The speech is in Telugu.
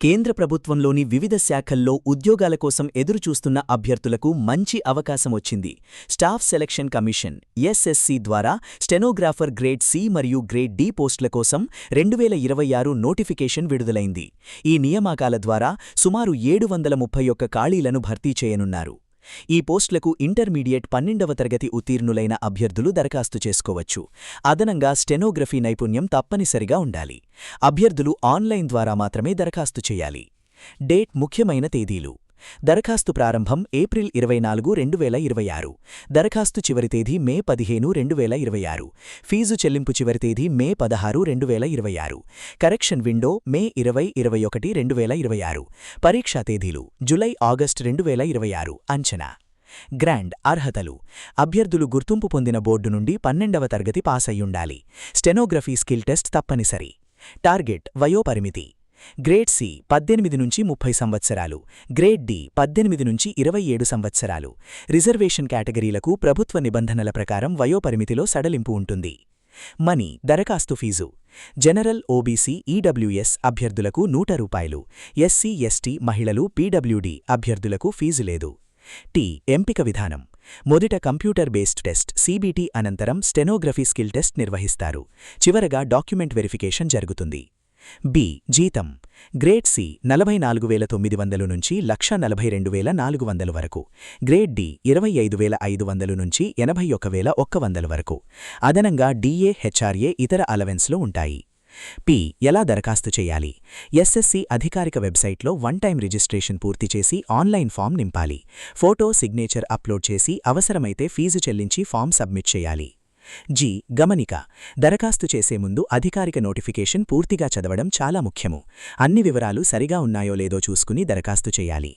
కేంద్ర ప్రభుత్వంలోని వివిధ శాఖల్లో ఉద్యోగాల కోసం ఎదురుచూస్తున్న అభ్యర్థులకు మంచి అవకాశమొచ్చింది. స్టాఫ్ సెలక్షన్ కమిషన్ ఎస్ఎస్సి ద్వారా స్టెనోగ్రాఫర్ గ్రేడ్ సి మరియు గ్రేడ్ డి పోస్టుల కోసం 2026 నోటిఫికేషన్ విడుదలైంది. ఈ నియామకాల ద్వారా సుమారు 731 ఖాళీలను భర్తీ చేయనున్నారు. ఈ పోస్టులకు ఇంటర్మీడియట్ 12వ తరగతి ఉత్తీర్ణులైన అభ్యర్థులు దరఖాస్తు చేసుకోవచ్చు. అదనంగా స్టెనోగ్రఫీ నైపుణ్యం తప్పనిసరిగా ఉండాలి. అభ్యర్థులు ఆన్లైన్ ద్వారా మాత్రమే దరఖాస్తు చేయాలి. డేట్ ముఖ్యమైన తేదీలు: దరఖాస్తు ప్రారంభం ఏప్రిల్ 24, 2026. దరఖాస్తు చివరి తేదీ మే 15, 2026. ఫీజు చెల్లింపు చివరి తేదీ మే 16, 2026. కరెక్షన్ విండో మే 20, 21, 2026. పరీక్షా తేదీలు జూలై, ఆగస్టు 2026. అంచనా: గ్రాండ్ అర్హతలు: అభ్యర్థులు గుర్తింపు పొందిన బోర్డు నుండి 12వ తరగతి పాస్ అయ్యుండాలి. స్టెనోగ్రఫీ స్కిల్ టెస్ట్ తప్పనిసరి. టార్గెట్ వయోపరిమితి: గ్రేడ్ సి 18 నుంచి 30 సంవత్సరాలు, గ్రేడ్ డి 18 నుంచి 27 సంవత్సరాలు. రిజర్వేషన్ కేటగిరీలకు ప్రభుత్వ నిబంధనల ప్రకారం వయోపరిమితిలో సడలింపు ఉంటుంది. మనీ దరఖాస్తు ఫీజు: జనరల్, ఓబీసీ, ఈడబ్ల్యూఎస్ అభ్యర్థులకు ₹100, ఎస్సీ, ఎస్టీ, మహిళలు, పీడబ్ల్యూడీ అభ్యర్థులకు ఫీజు లేదు. ఎంపిక విధానం: మొదట కంప్యూటర్ బేస్డ్ టెస్ట్ సీబీటీ, అనంతరం స్టెనోగ్రఫీ స్కిల్ టెస్ట్ నిర్వహిస్తారు. చివరగా డాక్యుమెంట్ వెరిఫికేషన్ జరుగుతుంది. జీతం: గ్రేడ్ సి 44,900 నుంచి 1,42,400 వరకు, గ్రేడ్ డి 25,500 నుంచి 81,100 వరకు. అదనంగా డిఏ, హెచ్ఆర్ఏ, ఇతర అలవెన్స్లు ఉంటాయి. ఎలా దరఖాస్తు చేయాలి? ఎస్ఎస్సి అధికారిక వెబ్సైట్లో వన్ టైం రిజిస్ట్రేషన్ పూర్తి చేసి ఆన్లైన్ ఫామ్ నింపాలి. ఫోటో, సిగ్నేచర్ అప్లోడ్ చేసి అవసరమైతే ఫీజు చెల్లించి ఫామ్ సబ్మిట్ చేయాలి. గమనిక: దరఖాస్తు చేసే ముందు అధికారిక నోటిఫికేషన్ పూర్తిగా చదవడం చాలా ముఖ్యము. అన్ని వివరాలు సరిగా ఉన్నాయో లేదో చూసుకుని దరఖాస్తు చేయాలి.